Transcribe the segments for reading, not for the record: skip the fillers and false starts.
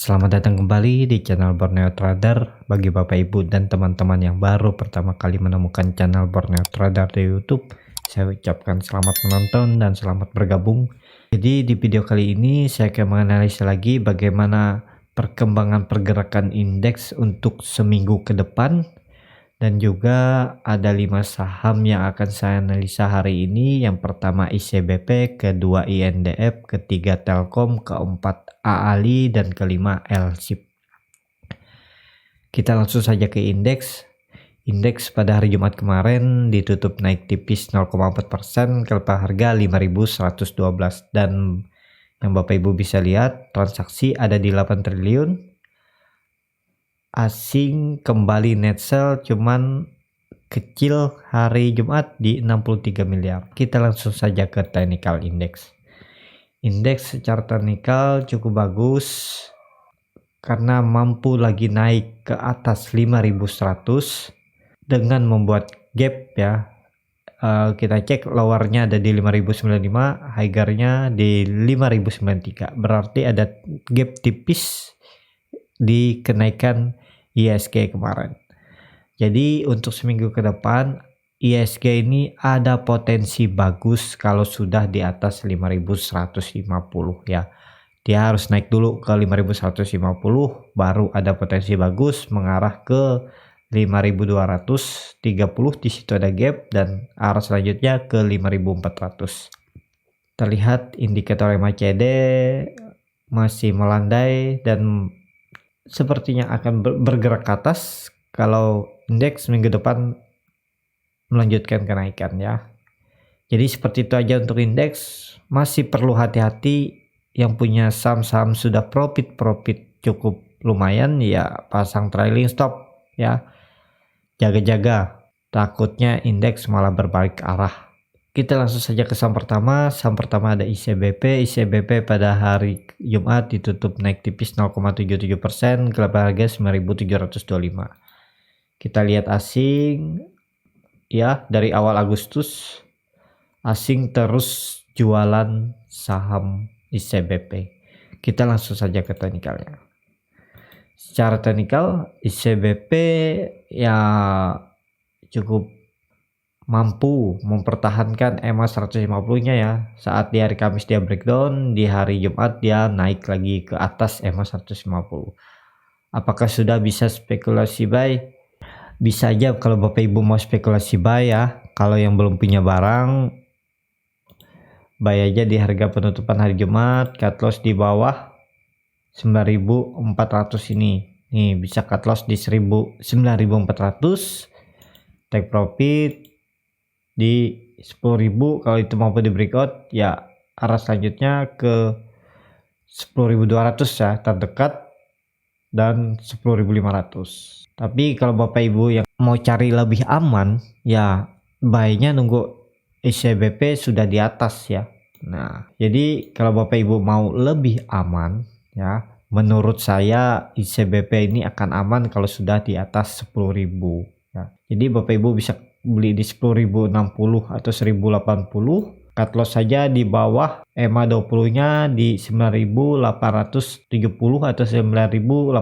Selamat datang kembali di channel Borneo Trader. Bagi Bapak Ibu dan teman-teman yang baru pertama kali menemukan channel Borneo Trader di YouTube, saya ucapkan selamat menonton dan selamat bergabung. Jadi di video kali ini saya akan menganalisa lagi bagaimana perkembangan pergerakan indeks untuk seminggu ke depan. Dan juga ada 5 saham yang akan saya analisa hari ini. Yang pertama ICBP, kedua INDF, ketiga Telkom, keempat AALI, dan kelima LSIP. Kita langsung saja ke indeks. Indeks pada hari Jumat kemarin ditutup naik tipis 0,4% ke harga 5.112. Dan yang Bapak Ibu bisa lihat transaksi ada di 8 triliun. Asing kembali net sell cuman kecil hari Jumat di 63 miliar. Kita langsung saja ke technical index. Indeks secara technical cukup bagus karena mampu lagi naik ke atas 5100 dengan membuat gap ya. Kita cek lowernya ada di 5095, higher-nya di 5093. Berarti ada gap tipis di kenaikan ISG kemarin. Jadi untuk seminggu ke depan ISG ini ada potensi bagus kalau sudah di atas 5150 ya. Dia harus naik dulu ke 5150 baru ada potensi bagus mengarah ke 5230. Di situ ada gap dan arah selanjutnya ke 5400. Terlihat indikator MACD masih melandai dan sepertinya akan bergerak ke atas kalau indeks minggu depan melanjutkan kenaikan ya. Jadi seperti itu aja untuk indeks. Masih perlu hati-hati yang punya saham-saham sudah profit cukup lumayan ya, pasang trailing stop ya. Jaga-jaga, takutnya indeks malah berbalik arah. Kita langsung saja ke saham pertama. Saham pertama ada ICBP. ICBP pada hari Jumat ditutup naik tipis 0,77% ke harga 9.725. Kita lihat asing ya, dari awal Agustus asing terus jualan saham ICBP. Kita langsung saja ke teknikalnya. Secara teknikal ICBP ya cukup mampu mempertahankan EMA 150-nya ya. Saat di hari Kamis dia breakdown, di hari Jumat dia naik lagi ke atas EMA 150. Apakah sudah bisa spekulasi buy? Bisa aja kalau Bapak Ibu mau spekulasi buy ya. Kalau yang belum punya barang, buy aja di harga penutupan hari Jumat, cut loss di bawah 9.400 ini. Nih bisa cut loss di 9.400, take profit di 10.000. Kalau itu mampu di breakout ya arah selanjutnya ke 10.200 ya terdekat dan 10.500. Tapi kalau Bapak Ibu yang mau cari lebih aman ya buy-nya nunggu ICBP sudah di atas ya. Nah jadi kalau Bapak Ibu mau lebih aman ya, menurut saya ICBP ini akan aman kalau sudah di atas 10.000 ya. Jadi Bapak Ibu bisa beli di 10.060 atau 1080, cut loss saja di bawah EMA 20 nya di 9.870 atau 9.860,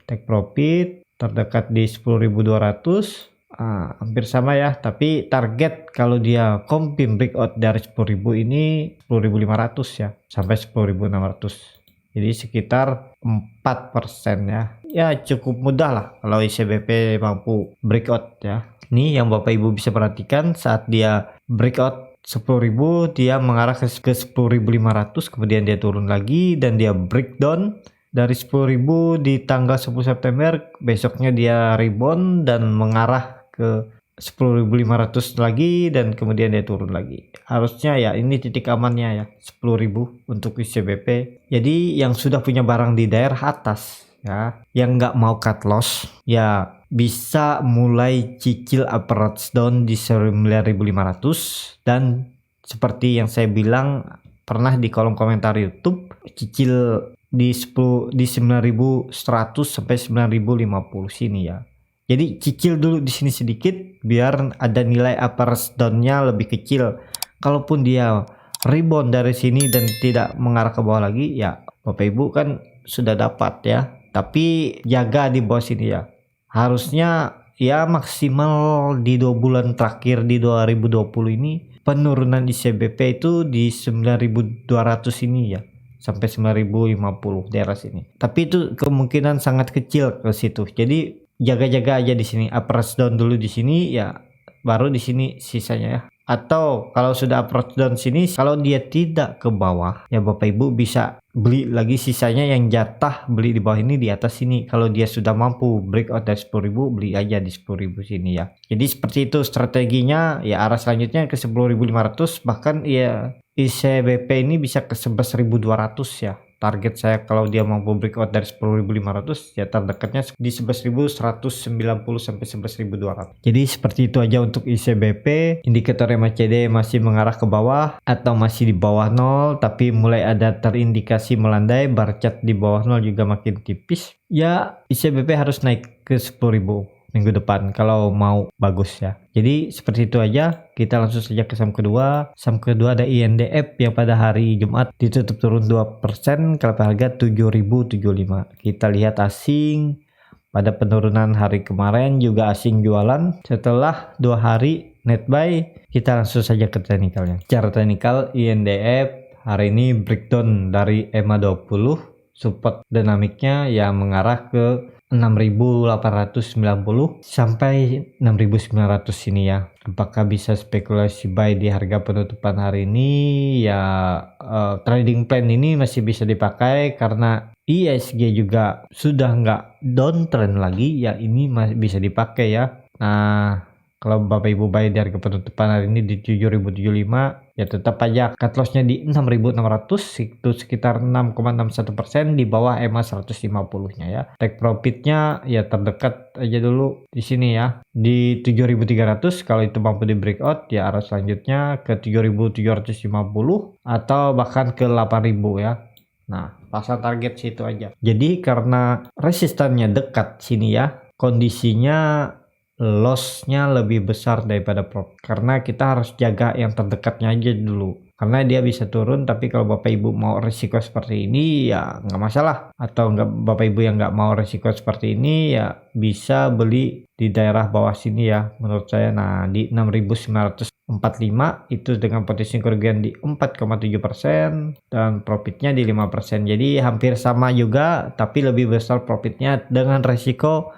take profit terdekat di 10.200. Hampir sama ya, tapi target kalau dia confirm breakout dari 10.000 ini 10.500 ya sampai 10.600. Jadi sekitar 4% ya. Ya cukup mudah lah kalau ICBP mampu breakout ya. Ini yang Bapak Ibu bisa perhatikan, saat dia breakout 10.000 dia mengarah ke 10.500, kemudian dia turun lagi dan dia breakdown dari 10.000 di tanggal 10 September. Besoknya dia rebound dan mengarah ke 10.500 lagi dan kemudian dia turun lagi. Harusnya ya ini titik amannya ya 10.000 untuk ICBP. Jadi yang sudah punya barang di daerah atas ya, yang nggak mau cut loss ya bisa mulai cicil approach down di 9.500. Dan seperti yang saya bilang pernah di kolom komentar YouTube, cicil di 9.100 sampai 9.050 sini ya. Jadi cicil dulu di sini sedikit biar ada nilai approach down-nya lebih kecil. Kalaupun dia rebound dari sini dan tidak mengarah ke bawah lagi ya, Bapak Ibu kan sudah dapat ya, tapi jaga di bawah sini ya. Harusnya ya maksimal di 2 bulan terakhir di 2020 ini penurunan ICBP itu di 9.200 ini ya, sampai 9.050 daerah sini. Tapi itu kemungkinan sangat kecil ke situ. Jadi jaga-jaga aja di sini, approach down dulu di sini ya, baru di sini sisanya ya. Atau kalau sudah approach down sini, kalau dia tidak ke bawah ya Bapak Ibu bisa beli lagi sisanya yang jatah beli di bawah ini di atas sini. Kalau dia sudah mampu breakout dari 10.000, beli aja di 10.000 sini ya. Jadi seperti itu strateginya ya. Arah selanjutnya ke 10.500, bahkan ya ICBP ini bisa ke 11.200 ya. Target saya kalau dia mampu breakout dari 10.500 ya, terdekatnya di 11.190 sampai 11.200. Jadi seperti itu aja untuk ICBP. Indikator MACD masih mengarah ke bawah atau masih di bawah 0, tapi mulai ada terindikasi melandai. Bar chart di bawah 0 juga makin tipis. Ya ICBP harus naik ke 10.000 minggu depan kalau mau bagus ya. Jadi seperti itu aja. Kita langsung saja ke saham kedua. Saham kedua ada INDF yang pada hari Jumat ditutup turun 2%, kalau harga 7.075. Kita lihat asing pada penurunan hari kemarin juga asing jualan. Setelah 2 hari net buy, kita langsung saja ke teknikalnya. Secara teknikal INDF hari ini breakdown dari EMA 20, support dinamiknya yang mengarah ke 6.890 sampai 6.900 ini ya. Apakah bisa spekulasi buy di harga penutupan hari ini ya? Trading plan ini masih bisa dipakai karena ISG juga sudah nggak downtrend lagi ya, ini masih bisa dipakai ya. Nah, kalau Bapak Ibu buy di harga penutupan hari ini di 7.075 ya, tetap aja cut lossnya di 6.600, itu sekitar 6,61% di bawah EMA 150 nya ya. Take profitnya ya terdekat aja dulu di sini ya, di 7.300. Kalau itu mampu di breakout ya, arah selanjutnya ke 7.750 atau bahkan ke 8.000 ya. Nah, pasang target situ aja. Jadi karena resistannya dekat sini ya, kondisinya lossnya lebih besar daripada profit, karena kita harus jaga yang terdekatnya aja dulu, karena dia bisa turun. Tapi kalau Bapak Ibu mau risiko seperti ini ya nggak masalah, atau nggak, Bapak Ibu yang nggak mau risiko seperti ini ya bisa beli di daerah bawah sini ya menurut saya. Nah, di 6.945 itu dengan potensi kerugian di 4,7% dan profitnya di 5%. Jadi hampir sama juga, tapi lebih besar profitnya dengan resiko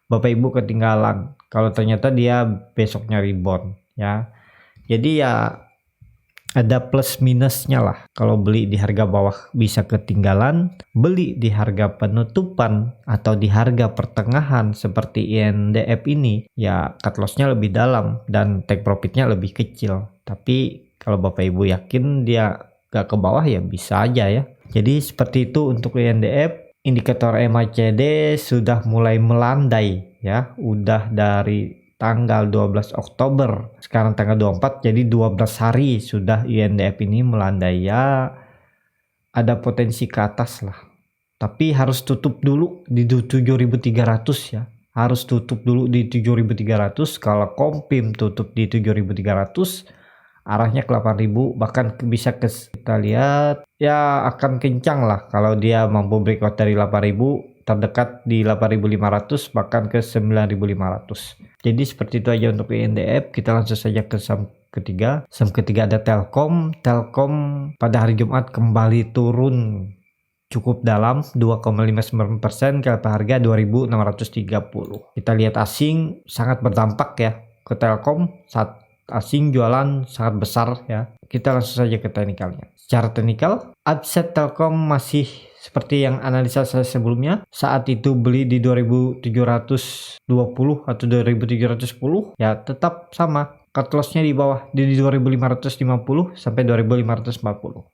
Bapak Ibu ketinggalan kalau ternyata dia besoknya rebound ya. Jadi ya ada plus minusnya lah. Kalau beli di harga bawah bisa ketinggalan, beli di harga penutupan atau di harga pertengahan seperti INDF ini ya cut lossnya lebih dalam dan take profitnya lebih kecil. Tapi kalau Bapak Ibu yakin dia gak ke bawah ya bisa aja ya. Jadi seperti itu untuk INDF. Indikator MACD sudah mulai melandai ya, udah dari tanggal 12 Oktober, sekarang tanggal 24, jadi 12 hari sudah INDF ini melandai ya. Ada potensi ke atas lah, tapi harus tutup dulu di 7.300 ya, harus tutup dulu di 7.300. Kalau Kompim tutup di 7.300, arahnya ke 8.000, bahkan bisa ke, kita lihat ya akan kencang lah kalau dia mampu breakout dari 8.000, terdekat di 8.500 bahkan ke 9.500. Jadi seperti itu aja untuk INDF. Kita langsung saja ke saham ketiga. Saham ketiga ada Telkom. Telkom pada hari Jumat kembali turun cukup dalam 2,59% ke harga 2.630. Kita lihat asing sangat berdampak ya ke Telkom, saat asing jualan sangat besar ya. Kita langsung saja ke teknikalnya. Secara teknikal, aset Telkom masih seperti yang analisa saya sebelumnya. Saat itu beli di 2.720 atau 2.710 ya, tetap sama. Cut lossnya di bawah di 2.550 sampai 2.540.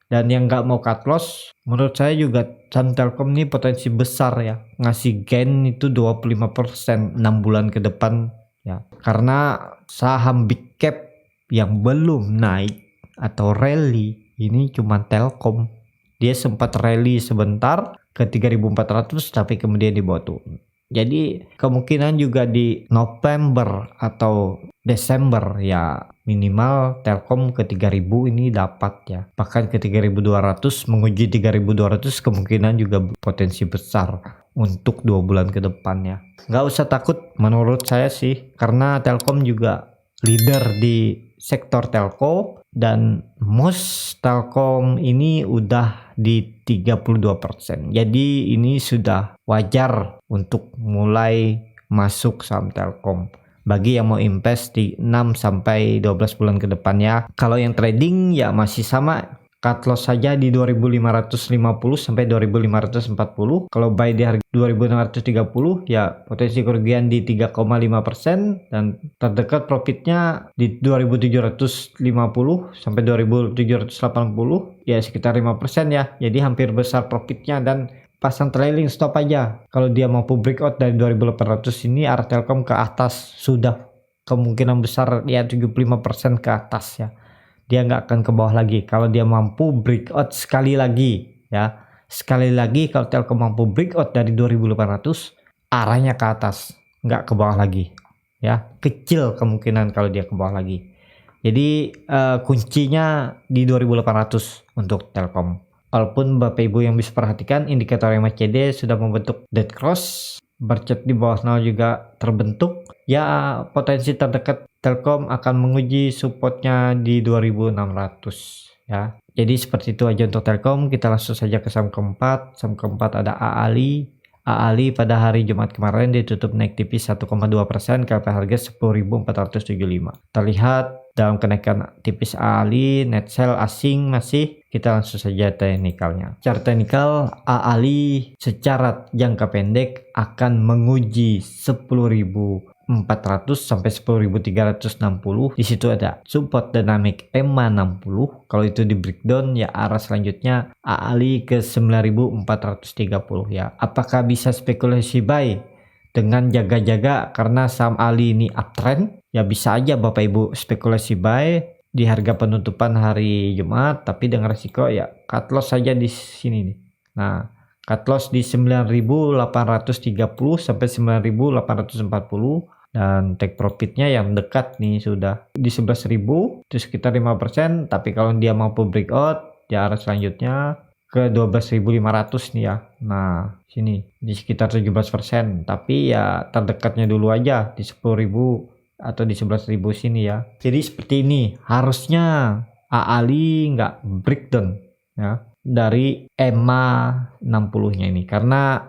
Dan yang nggak mau cut loss, menurut saya juga saham Telkom ini potensi besar ya, ngasih gain itu 25% 6 bulan ke depan ya. Karena saham big cap yang belum naik atau rally ini cuma Telkom. Dia sempat rally sebentar ke 3.400 tapi kemudian dibawa turun. Jadi kemungkinan juga di November atau Desember ya minimal Telkom ke 3000 ini dapat ya. Bahkan ke 3200, menguji 3200 kemungkinan juga potensi besar untuk 2 bulan ke depan ya. Nggak usah takut menurut saya sih, karena Telkom juga leader di sektor telco dan most Telkom ini udah di 32%. Jadi ini sudah wajar untuk mulai masuk saham Telkom bagi yang mau invest di 6 sampai 12 bulan ke depan ya. Kalau yang trading ya masih sama, cut loss saja di 2550 sampai 2540. Kalau buy di harga 2630 ya potensi kerugian di 3,5% dan terdekat profitnya di 2750 sampai 2780 ya sekitar 5% ya. Jadi hampir besar profitnya dan pasang trailing stop aja. Kalau dia mampu breakout dari 2800 ini arah Telkom ke atas sudah kemungkinan besar ya 75% ke atas ya. Dia nggak akan ke bawah lagi kalau dia mampu breakout sekali lagi ya. Sekali lagi kalau Telkom mampu breakout dari 2800 arahnya ke atas, nggak ke bawah lagi ya. Kecil kemungkinan kalau dia ke bawah lagi. Jadi kuncinya di 2800 untuk Telkom. Walaupun Bapak Ibu yang bisa perhatikan indikator MACD sudah membentuk dead cross, bercat di bawah 0 juga terbentuk. Ya potensi terdekat Telkom akan menguji supportnya di 2600 ya. Jadi seperti itu aja untuk Telkom. Kita langsung saja ke saham keempat. Saham keempat ada AALI. AALI pada hari Jumat kemarin ditutup naik tipis 1,2% ke harga 10.475. Terlihat dalam kenaikan tipis AALI, net sell asing masih. Kita langsung saja teknikalnya. Secara teknikal AALI secara jangka pendek akan menguji 10.400 sampai 10.360. Di situ ada support dynamic EMA 60. Kalau itu di breakdown ya arah selanjutnya AALI ke 9.430 ya. Apakah bisa spekulasi buy dengan jaga-jaga karena saham AALI ini uptrend? Ya bisa aja Bapak Ibu spekulasi buy di harga penutupan hari Jumat, tapi dengan resiko ya cut loss saja di sini nih. Nah, cut loss di 9.830 sampai 9.840 dan take profitnya yang dekat nih sudah di 11.000 itu sekitar 5%, tapi kalau dia mampu breakout di arah selanjutnya ke 12.500 nih ya. Nah, sini di sekitar 17%, tapi ya terdekatnya dulu aja di 10.000 atau di 11.000 sini ya. Jadi seperti ini harusnya AALI nggak breakdown ya dari EMA 60 nya ini, karena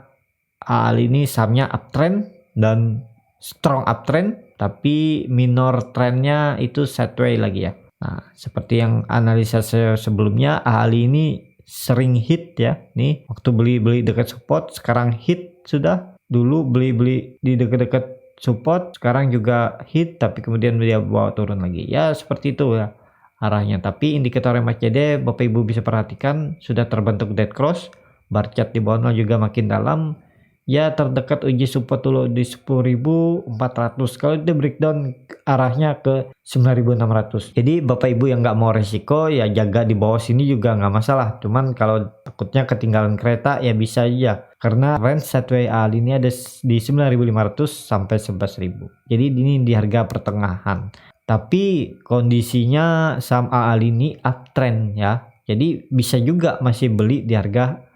AALI ini sahamnya uptrend dan strong uptrend, tapi minor trendnya itu sideways lagi ya. Nah seperti yang analisa saya sebelumnya, AALI ini sering hit ya. Nih waktu beli dekat support, sekarang hit sudah. Dulu beli di dekat-dekat support, sekarang juga hit, tapi kemudian dia bawa turun lagi ya, seperti itu ya arahnya. Tapi indikator MACD Bapak Ibu bisa perhatikan sudah terbentuk dead cross, bar chart di bawah juga makin dalam ya, terdekat uji support dulu di 10.400. Kalau dia breakdown arahnya ke 9.600. Jadi Bapak Ibu yang nggak mau resiko ya jaga di bawah sini juga nggak masalah, cuman kalau takutnya ketinggalan kereta ya bisa aja, karena range sideways AALI ini ada di 9.500 sampai 11.000. Jadi ini di harga pertengahan, tapi kondisinya saham AALI ini uptrend ya, jadi bisa juga masih beli di harga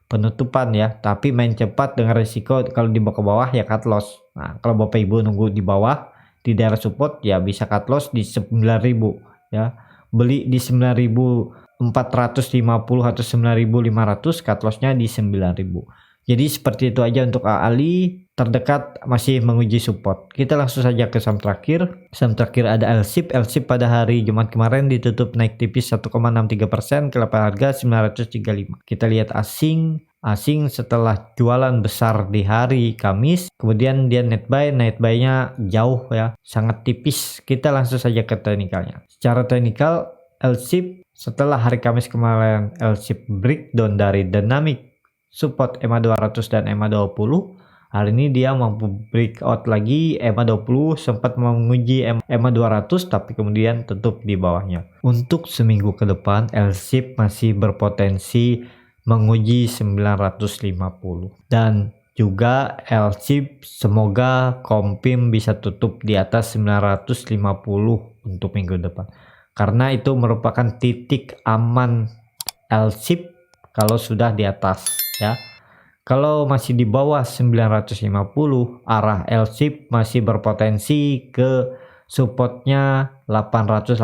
penutupan ya, tapi main cepat dengan resiko kalau di bawah ya cut loss. Nah kalau Bapak Ibu nunggu di bawah di daerah support ya bisa cut loss di 9.000 ya, beli di 9.450 atau 9.500, cut lossnya di 9.000. Jadi seperti itu aja untuk AALI, terdekat masih menguji support. Kita langsung saja ke saham terakhir. Saham terakhir ada LSIP. LSIP pada hari Jumat kemarin ditutup naik tipis 1,63% ke harga 935. Kita lihat asing setelah jualan besar di hari Kamis, kemudian dia net buy-nya jauh ya, sangat tipis. Kita langsung saja ke teknikalnya. Secara teknikal LSIP setelah hari Kamis kemarin LSIP breakdown dari dynamic support EMA 200 dan EMA 20. Hari ini dia mampu breakout lagi. EMA 20 sempat menguji EMA 200 tapi kemudian tutup di bawahnya. Untuk seminggu ke depan LSIP masih berpotensi menguji 950 dan juga LSIP semoga Kompim bisa tutup di atas 950 untuk minggu depan, karena itu merupakan titik aman LSIP kalau sudah di atas ya. Kalau masih di bawah 950, arah LSIP masih berpotensi ke supportnya 880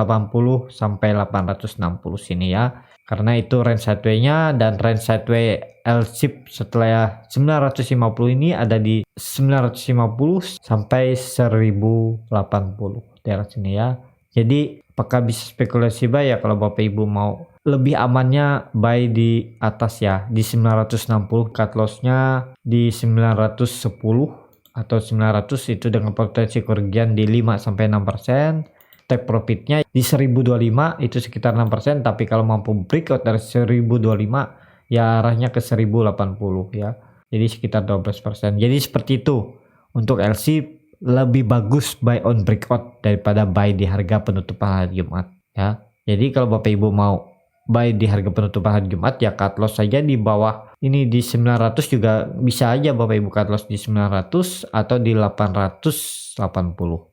sampai 860 sini ya. Karena itu range sideway-nya, dan range sideway LSIP setelah 950 ini ada di 950 sampai 1080 daerah sini ya. Jadi apakah bisa spekulasi buy ya? Kalau Bapak Ibu mau lebih amannya buy di atas ya, di 960, cut loss-nya di 910 atau 900 itu dengan potensi kerugian di 5 sampai 6%. Take profitnya di 1025 itu sekitar 6%, tapi kalau mampu breakout dari 1025 ya arahnya ke 1080 ya. Jadi sekitar 12%. Jadi seperti itu. Untuk LC lebih bagus buy on breakout daripada buy di harga penutupan hari Jumat ya. Jadi kalau Bapak Ibu mau buy di harga penutupan hari Jumat ya cut loss saja di bawah ini di 900, juga bisa aja Bapak Ibu cut loss di 900 atau di 880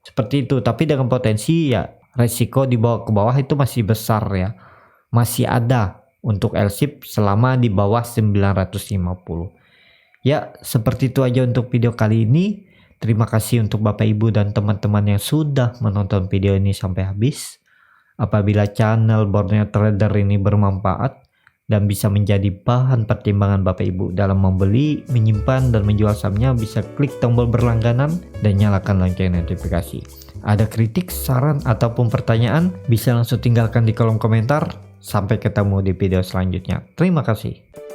seperti itu. Tapi dengan potensi ya resiko di bawah ke bawah itu masih besar ya, masih ada untuk LSIP selama di bawah 950 ya. Seperti itu aja untuk video kali ini. Terima kasih untuk Bapak Ibu dan teman-teman yang sudah menonton video ini sampai habis. Apabila channel Borneo Trader ini bermanfaat dan bisa menjadi bahan pertimbangan Bapak Ibu dalam membeli, menyimpan, dan menjual sahamnya, bisa klik tombol berlangganan dan nyalakan lonceng notifikasi. Ada kritik, saran, ataupun pertanyaan, bisa langsung tinggalkan di kolom komentar. Sampai ketemu di video selanjutnya. Terima kasih.